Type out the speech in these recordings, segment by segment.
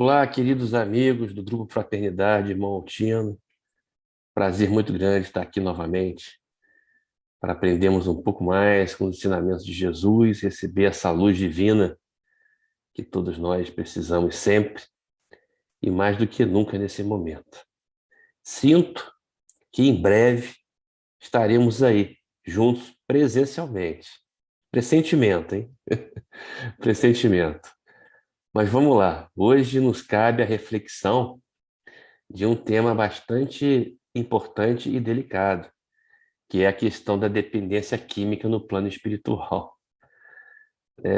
Olá, queridos amigos do Grupo Fraternidade, irmão Altino. Prazer muito grande estar aqui novamente para aprendermos um pouco mais com os ensinamentos de Jesus, receber essa luz divina que todos nós precisamos sempre e mais do que nunca nesse momento. Sinto que em breve estaremos aí, juntos presencialmente. Pressentimento, hein? Pressentimento. Mas vamos lá. Hoje nos cabe a reflexão de um tema bastante importante e delicado, que é a questão da dependência química no plano espiritual.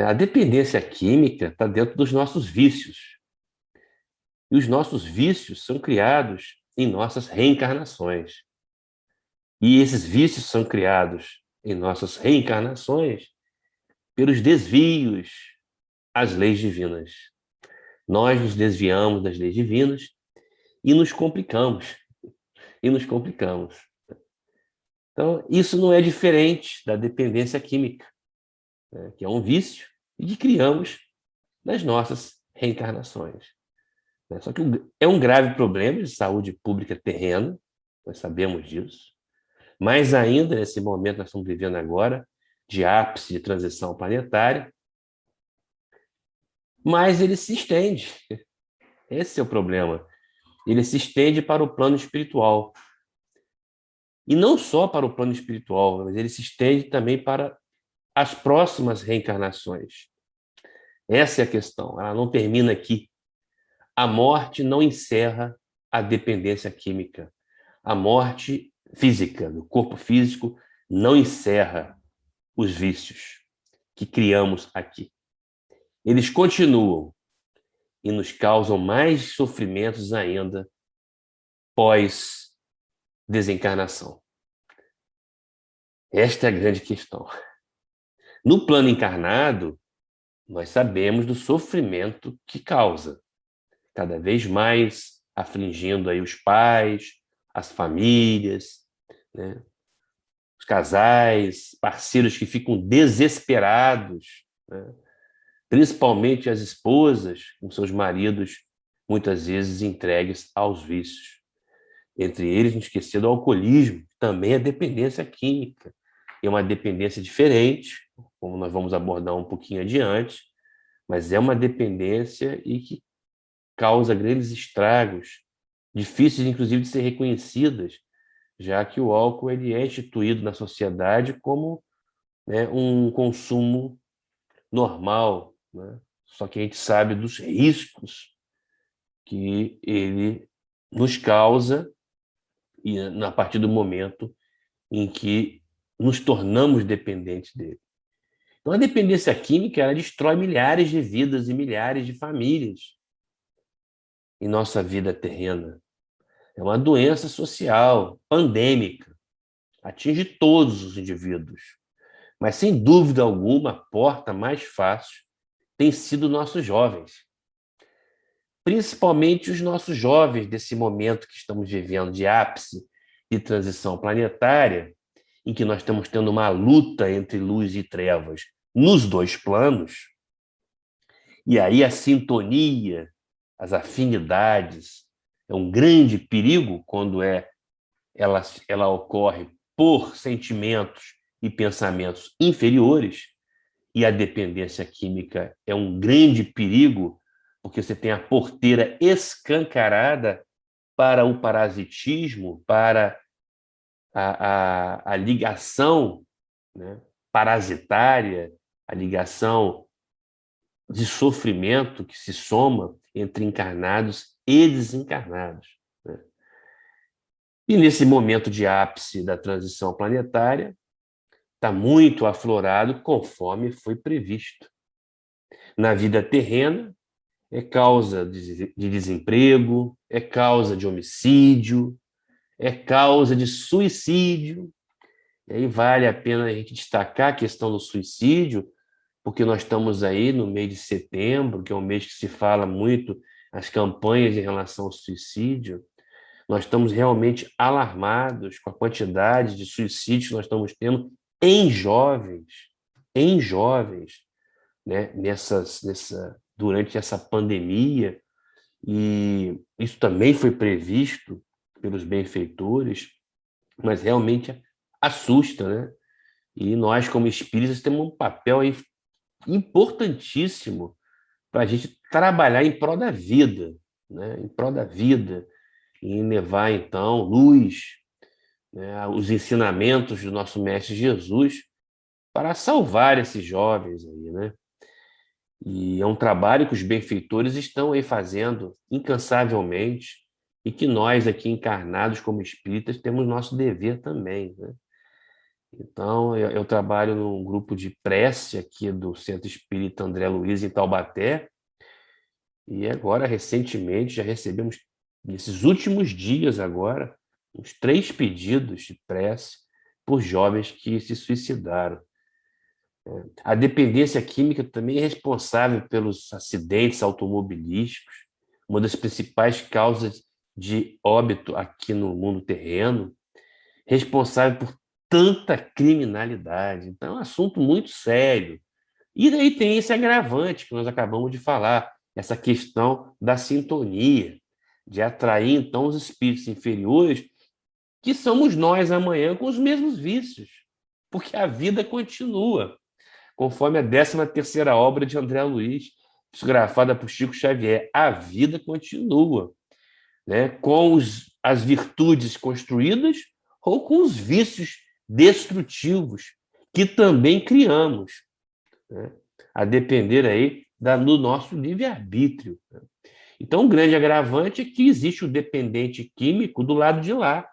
A dependência química está dentro dos nossos vícios. E os nossos vícios são criados em nossas reencarnações. E esses vícios são criados em nossas reencarnações pelos desvios às leis divinas. Nós nos desviamos das leis divinas e nos complicamos. E nos complicamos. Então, isso não é diferente da dependência química, né, que é um vício e que criamos nas nossas reencarnações. Né? Só que é um grave problema de saúde pública terrena, nós sabemos disso, mas ainda nesse momento nós estamos vivendo agora, de ápice de transição planetária, mas ele se estende. Esse é o problema. Ele se estende para o plano espiritual. E não só para o plano espiritual, mas ele se estende também para as próximas reencarnações. Essa é a questão. Ela não termina aqui. A morte não encerra a dependência química. A morte física, do corpo físico, não encerra os vícios que criamos aqui. Eles continuam e nos causam mais sofrimentos ainda pós-desencarnação. Esta é a grande questão. No plano encarnado, nós sabemos do sofrimento que causa, cada vez mais afligindo aí os pais, as famílias, né? Os casais, parceiros que ficam desesperados, né? Principalmente as esposas com seus maridos, muitas vezes entregues aos vícios. Entre eles, não esquecer do alcoolismo, que também é dependência química. É uma dependência diferente, como nós vamos abordar um pouquinho adiante, mas é uma dependência e que causa grandes estragos, difíceis inclusive de ser reconhecidas, já que o álcool ele é instituído na sociedade como, né, um consumo normal, né? Só que a gente sabe dos riscos que ele nos causa e a partir do momento em que nos tornamos dependentes dele. Então, a dependência química ela destrói milhares de vidas e milhares de famílias em nossa vida terrena. É uma doença social, pandêmica, atinge todos os indivíduos. Mas, sem dúvida alguma, a porta mais fácil tem sido nossos jovens. Principalmente os nossos jovens desse momento que estamos vivendo de ápice de transição planetária, em que nós estamos tendo uma luta entre luz e trevas nos dois planos, e aí a sintonia, as afinidades, é um grande perigo quando ela ocorre por sentimentos e pensamentos inferiores, e a dependência química é um grande perigo, porque você tem a porteira escancarada para o parasitismo, para a ligação, né, parasitária, a ligação de sofrimento que se soma entre encarnados e desencarnados. Né? E nesse momento de ápice da transição planetária, está muito aflorado conforme foi previsto. Na vida terrena, é causa de desemprego, é causa de homicídio, é causa de suicídio. E aí vale a pena a gente destacar a questão do suicídio, porque nós estamos aí no mês de setembro, que é um mês que se fala muito as campanhas em relação ao suicídio. Nós estamos realmente alarmados com a quantidade de suicídios que nós estamos tendo em jovens, né? Durante essa pandemia. E isso também foi previsto pelos benfeitores, mas realmente assusta, né? E nós, como espíritas, temos um papel aí importantíssimo para a gente trabalhar em prol da vida, né? Em prol da vida, em levar, então, luz, né, os ensinamentos do nosso Mestre Jesus para salvar esses jovens aí, né? E é um trabalho que os benfeitores estão aí fazendo incansavelmente e que nós aqui encarnados como espíritas temos nosso dever também, né? Então, eu trabalho num grupo de prece aqui do Centro Espírita André Luiz, em Taubaté, e agora, recentemente, já recebemos, nesses últimos dias agora, uns 3 pedidos de prece por jovens que se suicidaram. A dependência química também é responsável pelos acidentes automobilísticos, uma das principais causas de óbito aqui no mundo terreno, responsável por tanta criminalidade. Então, é um assunto muito sério. E daí tem esse agravante que nós acabamos de falar, essa questão da sintonia, de atrair, então, os espíritos inferiores, que somos nós amanhã com os mesmos vícios, porque a vida continua, conforme a 13ª obra de André Luiz, psicografada por Chico Xavier. A vida continua, né? Com as virtudes construídas ou com os vícios destrutivos que também criamos, né? A depender aí do nosso livre-arbítrio, né? Então, o grande agravante é que existe o dependente químico do lado de lá.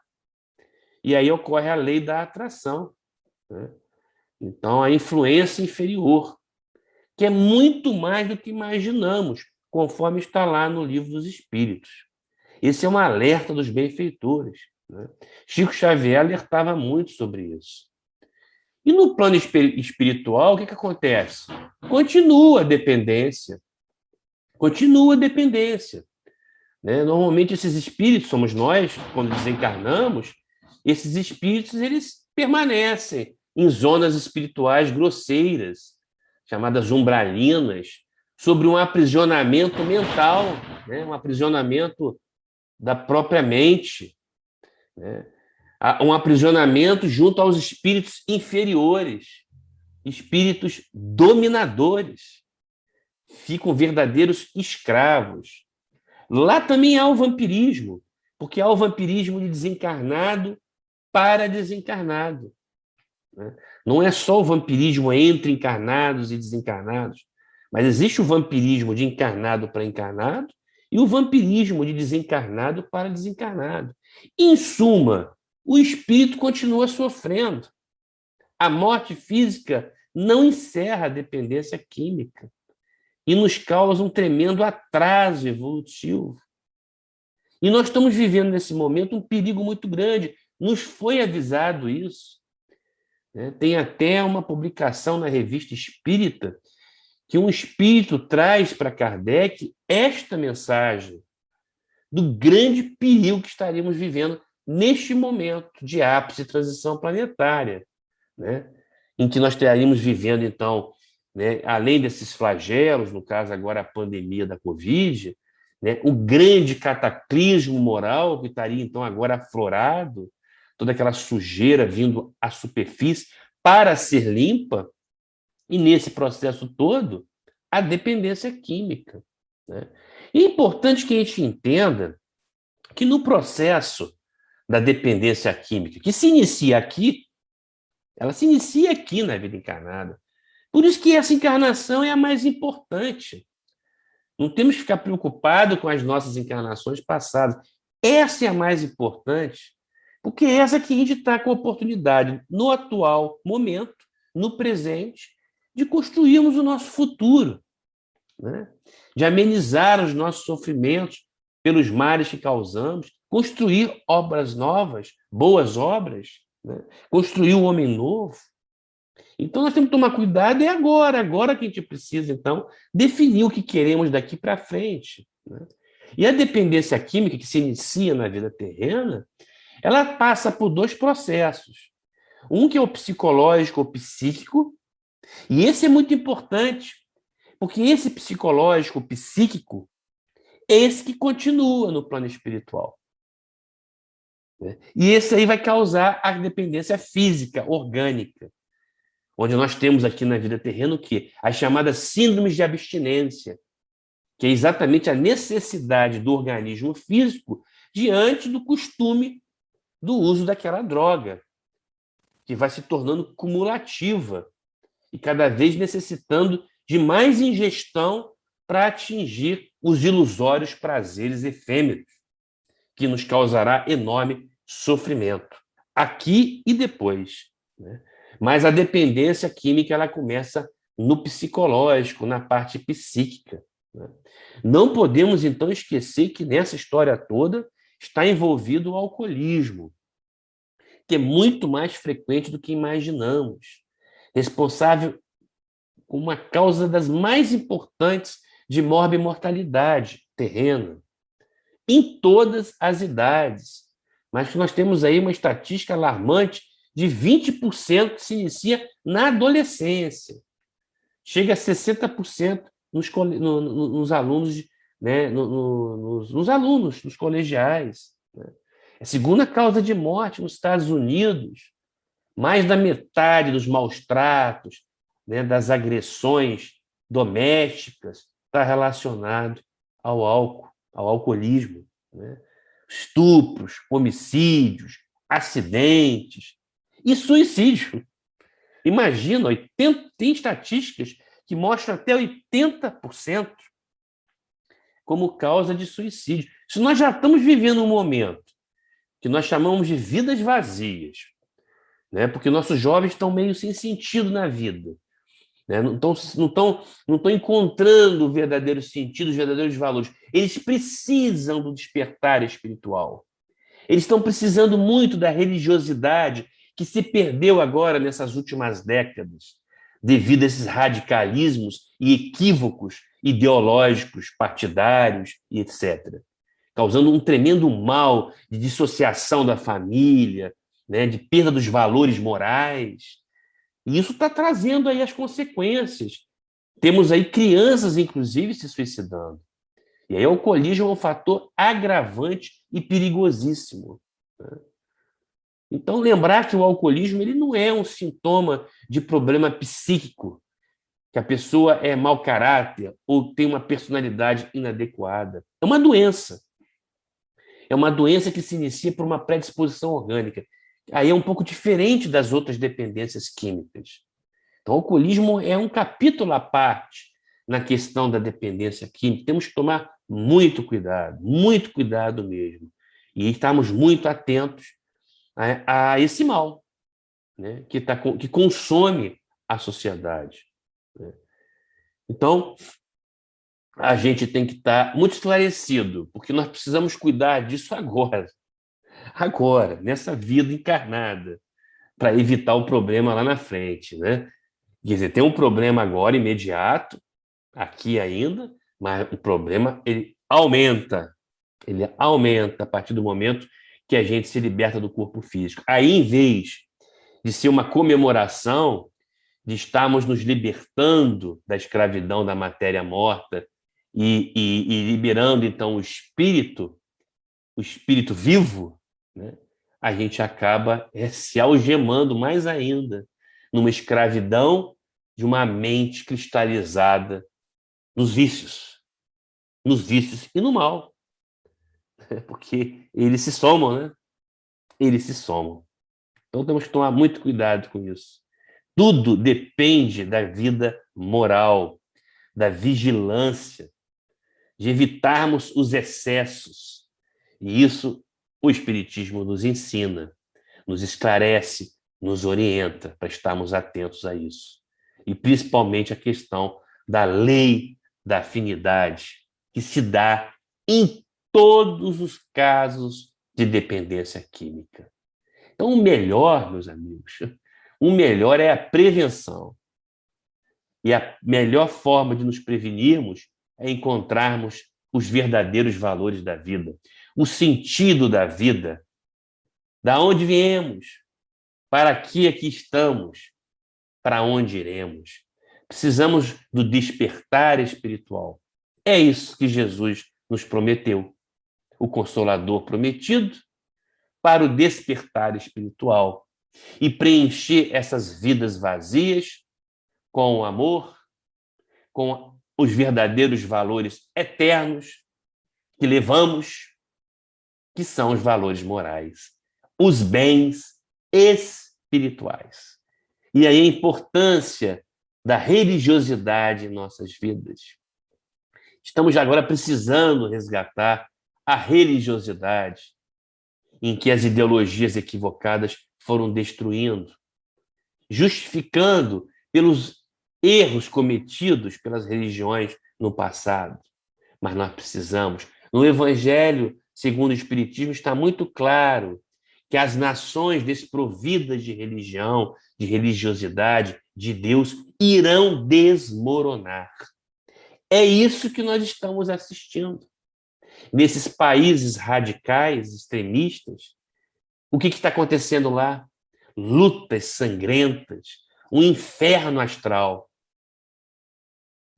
E aí ocorre a lei da atração, né? Então, a influência inferior, que é muito mais do que imaginamos, conforme está lá no Livro dos Espíritos. Esse é um alerta dos benfeitores, né? Chico Xavier alertava muito sobre isso. E no plano espiritual, o que acontece? Continua a dependência. Continua a dependência, né? Normalmente, esses espíritos, somos nós, quando desencarnamos, esses espíritos eles permanecem em zonas espirituais grosseiras, chamadas umbralinas, sobre um aprisionamento mental, né? Um aprisionamento da própria mente, né? Um aprisionamento junto aos espíritos inferiores, espíritos dominadores, ficam verdadeiros escravos. Lá também há o vampirismo, porque há o vampirismo de desencarnado para desencarnado, né? Não é só o vampirismo entre encarnados e desencarnados, mas existe o vampirismo de encarnado para encarnado e o vampirismo de desencarnado para desencarnado. Em suma, o espírito continua sofrendo. A morte física não encerra a dependência química e nos causa um tremendo atraso evolutivo. E nós estamos vivendo nesse momento um perigo muito grande. Nos foi avisado isso, né? Tem até uma publicação na Revista Espírita que um espírito traz para Kardec esta mensagem do grande perigo que estaríamos vivendo neste momento de ápice de transição planetária, né? Em que nós estaríamos vivendo, então, né, além desses flagelos, no caso agora a pandemia da Covid, né, o grande cataclismo moral que estaria, então, agora aflorado, toda aquela sujeira vindo à superfície para ser limpa, e nesse processo todo, a dependência química, né? E é importante que a gente entenda que no processo da dependência química, que se inicia aqui, ela se inicia aqui na vida encarnada. Por isso que essa encarnação é a mais importante. Não temos que ficar preocupados com as nossas encarnações passadas. Essa é a mais importante, porque é essa que a gente está com a oportunidade, no atual momento, no presente, de construirmos o nosso futuro, né? De amenizar os nossos sofrimentos pelos males que causamos, construir obras novas, boas obras, né? Construir o homem novo. Então, nós temos que tomar cuidado, é agora que a gente precisa, então, definir o que queremos daqui para frente, né? E a dependência química que se inicia na vida terrena, ela passa por 2 processos. Um que é o psicológico ou psíquico, e esse é muito importante, porque esse psicológico, psíquico, esse que continua no plano espiritual. Né? E esse aí vai causar a dependência física, orgânica, onde nós temos aqui na vida terrena o quê? As chamadas síndromes de abstinência, que é exatamente a necessidade do organismo físico diante do costume do uso daquela droga, que vai se tornando cumulativa e cada vez necessitando de mais ingestão para atingir os ilusórios prazeres efêmeros, que nos causará enorme sofrimento, aqui e depois. Né? Mas a dependência química ela começa no psicológico, na parte psíquica. Né? Não podemos, então, esquecer que nessa história toda está envolvido o alcoolismo, que é muito mais frequente do que imaginamos, responsável por uma causa das mais importantes de morbimortalidade terrena, em todas as idades. Mas nós temos aí uma estatística alarmante de 20% que se inicia na adolescência. Chega a 60% nos alunos, né, nos alunos, nos colegiais. Né? É a segunda causa de morte nos Estados Unidos. Mais da metade dos maus tratos, né, das agressões domésticas, está relacionado ao álcool, ao alcoolismo. Né? Estupros, homicídios, acidentes e suicídio. Imagina, tem estatísticas que mostram até 80% como causa de suicídio. Se nós já estamos vivendo um momento que nós chamamos de vidas vazias, né? Porque nossos jovens estão meio sem sentido na vida, né? Não estão encontrando o verdadeiro sentido, os verdadeiros valores. Eles precisam do despertar espiritual. Eles estão precisando muito da religiosidade que se perdeu agora nessas últimas décadas, devido a esses radicalismos e equívocos ideológicos, partidários e etc., causando um tremendo mal de dissociação da família, né, de perda dos valores morais. E isso está trazendo aí as consequências. Temos aí crianças, inclusive, se suicidando. E aí o alcoolismo é um fator agravante e perigosíssimo. Né? Então, lembrar que o alcoolismo ele não é um sintoma de problema psíquico, que a pessoa é mau caráter ou tem uma personalidade inadequada. É uma doença. É uma doença que se inicia por uma predisposição orgânica. Aí é um pouco diferente das outras dependências químicas. Então, o alcoolismo é um capítulo à parte na questão da dependência química. Temos que tomar muito cuidado mesmo. E estarmos muito atentos a esse mal, né, que consome a sociedade. Né? Então, a gente tem que estar muito esclarecido, porque nós precisamos cuidar disso agora, nessa vida encarnada, para evitar o problema lá na frente, né? Quer dizer, tem um problema agora imediato, aqui ainda, mas o problema ele aumenta a partir do momento que a gente se liberta do corpo físico. Aí, em vez de ser uma comemoração de estarmos nos libertando da escravidão da matéria morta e liberando, então, o espírito vivo, né? A gente acaba se algemando mais ainda numa escravidão de uma mente cristalizada nos vícios e no mal, porque eles se somam, né? Eles se somam. Então temos que tomar muito cuidado com isso. Tudo depende da vida moral, da vigilância, de evitarmos os excessos. E isso o Espiritismo nos ensina, nos esclarece, nos orienta para estarmos atentos a isso. E principalmente a questão da lei da afinidade, que se dá em todos os casos de dependência química. Então, o melhor, meus amigos, o melhor é a prevenção. E a melhor forma de nos prevenirmos é encontrarmos os verdadeiros valores da vida, o sentido da vida, da onde viemos, para que aqui estamos, para onde iremos. Precisamos do despertar espiritual. É isso que Jesus nos prometeu, o Consolador prometido para o despertar espiritual e preencher essas vidas vazias com o amor, com os verdadeiros valores eternos que levamos, que são os valores morais, os bens espirituais. E aí a importância da religiosidade em nossas vidas. Estamos agora precisando resgatar a religiosidade em que as ideologias equivocadas foram destruindo, justificando pelos erros cometidos pelas religiões no passado. Mas nós precisamos. No Evangelho, segundo o Espiritismo, está muito claro que as nações desprovidas de religião, de religiosidade, de Deus, irão desmoronar. É isso que nós estamos assistindo. Nesses países radicais, extremistas, o que está acontecendo lá? Lutas sangrentas, um inferno astral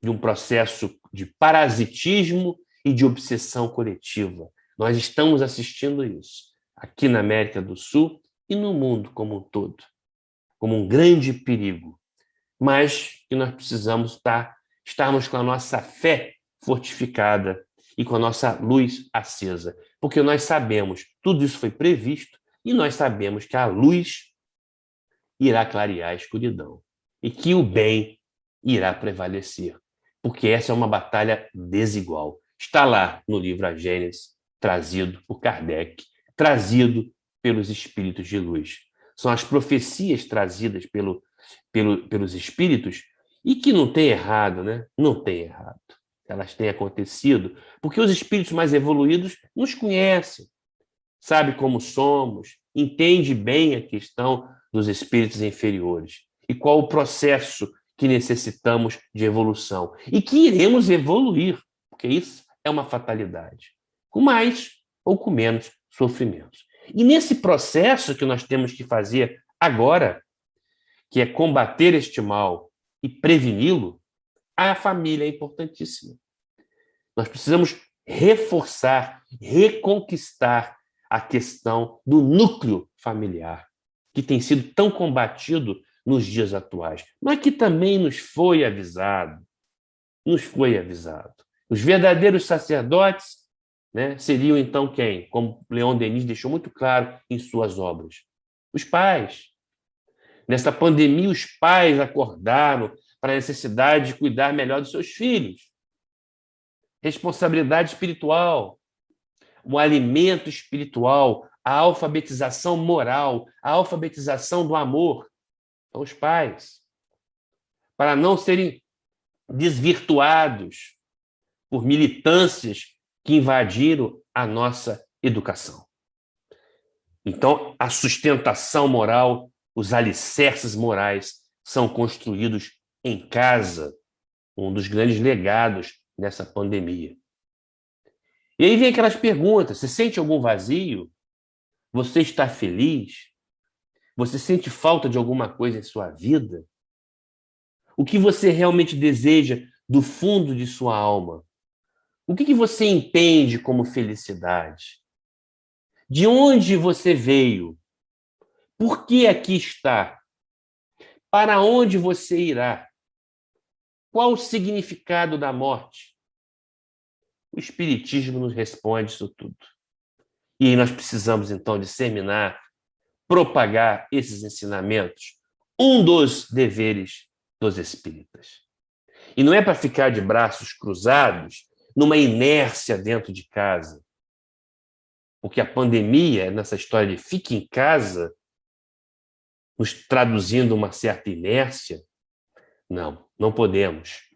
de um processo de parasitismo e de obsessão coletiva. Nós estamos assistindo isso aqui na América do Sul e no mundo como um todo, como um grande perigo, mas que nós precisamos estarmos com a nossa fé fortificada e com a nossa luz acesa, porque nós sabemos, tudo isso foi previsto, e nós sabemos que a luz irá clarear a escuridão e que o bem irá prevalecer, porque essa é uma batalha desigual. Está lá no livro A Gênese, trazido por Kardec, trazido pelos espíritos de luz. São as profecias trazidas pelos espíritos e que não tem errado, né? Não tem errado. Elas têm acontecido porque os espíritos mais evoluídos nos conhecem, sabe como somos, entende bem a questão dos espíritos inferiores e qual o processo que necessitamos de evolução e que iremos evoluir, porque isso é uma fatalidade, com mais ou com menos sofrimentos. E nesse processo que nós temos que fazer agora, que é combater este mal e preveni-lo, a família é importantíssima. Nós precisamos reforçar, reconquistar a questão do núcleo familiar, que tem sido tão combatido nos dias atuais, mas que também nos foi avisado. Os verdadeiros sacerdotes, né, seriam então quem? Como Leon Denis deixou muito claro em suas obras. Os pais. Nessa pandemia, os pais acordaram para a necessidade de cuidar melhor dos seus filhos. Responsabilidade espiritual, o alimento espiritual, a alfabetização moral, a alfabetização do amor aos pais, para não serem desvirtuados por militâncias que invadiram a nossa educação. Então, a sustentação moral, os alicerces morais são construídos em casa, um dos grandes legados nessa pandemia. E aí vem aquelas perguntas: você sente algum vazio? Você está feliz? Você sente falta de alguma coisa em sua vida? O que você realmente deseja do fundo de sua alma? O que você entende como felicidade? De onde você veio? Por que aqui está? Para onde você irá? Qual o significado da morte? O Espiritismo nos responde isso tudo. E aí nós precisamos, então, disseminar, propagar esses ensinamentos, um dos deveres dos espíritas. E não é para ficar de braços cruzados, numa inércia dentro de casa. Porque a pandemia, nessa história de fique em casa, nos traduzindo uma certa inércia, não podemos.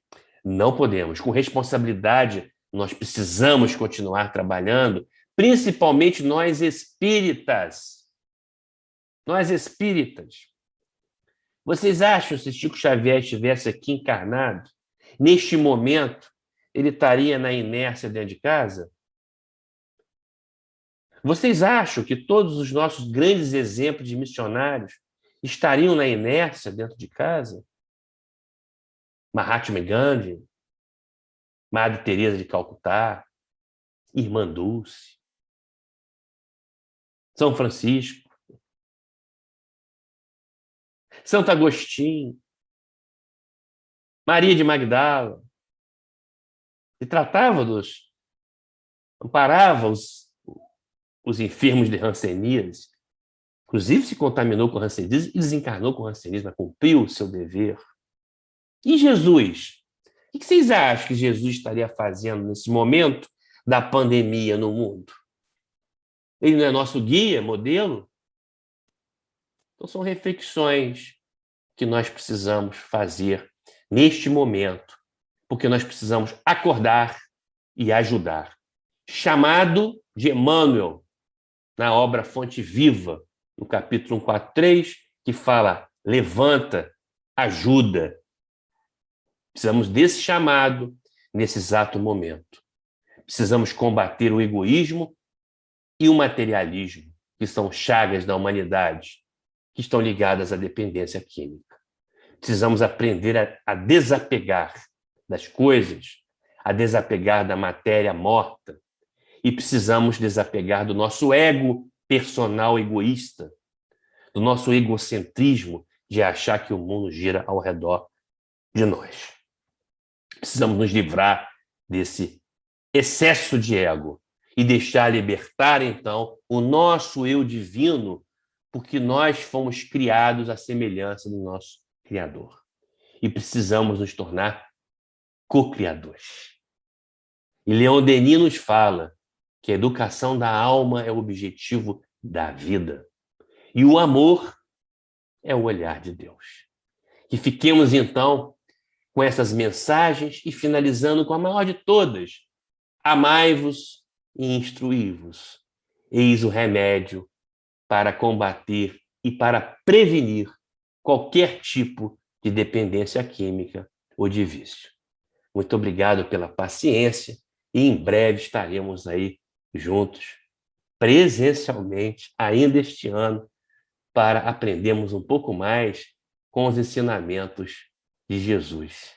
Não podemos. Com responsabilidade, nós precisamos continuar trabalhando, principalmente nós espíritas. Nós espíritas. Vocês acham, se Chico Xavier estivesse aqui encarnado, neste momento, ele estaria na inércia dentro de casa? Vocês acham que todos os nossos grandes exemplos de missionários estariam na inércia dentro de casa? Mahatma Gandhi, Madre Teresa de Calcutá, Irmã Dulce, São Francisco, Santo Agostinho, Maria de Magdala, e amparava os enfermos de hanseníase, inclusive se contaminou com hanseníase e desencarnou com hanseníase, mas cumpriu o seu dever. E Jesus? O que vocês acham que Jesus estaria fazendo nesse momento da pandemia no mundo? Ele não é nosso guia, modelo? Então são reflexões que nós precisamos fazer neste momento, porque nós precisamos acordar e ajudar. Chamado de Emmanuel, na obra Fonte Viva, no capítulo 143, que fala: levanta, ajuda. Precisamos desse chamado nesse exato momento. Precisamos combater o egoísmo e o materialismo, que são chagas da humanidade, que estão ligadas à dependência química. Precisamos aprender a desapegar das coisas, a desapegar da matéria morta, e precisamos desapegar do nosso ego personal egoísta, do nosso egocentrismo de achar que o mundo gira ao redor de nós. Precisamos nos livrar desse excesso de ego e deixar libertar, então, o nosso eu divino, porque nós fomos criados à semelhança do nosso Criador. E precisamos nos tornar co-criadores. E Leon Denis nos fala que a educação da alma é o objetivo da vida. E o amor é o olhar de Deus. Que fiquemos, então, com essas mensagens e finalizando com a maior de todas: amai-vos e instruí-vos. Eis o remédio para combater e para prevenir qualquer tipo de dependência química ou de vício. Muito obrigado pela paciência e em breve estaremos aí juntos, presencialmente, ainda este ano, para aprendermos um pouco mais com os ensinamentos de Jesus.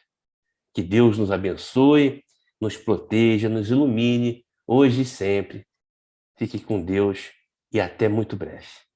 Que Deus nos abençoe, nos proteja, nos ilumine, hoje e sempre. Fique com Deus e até muito breve.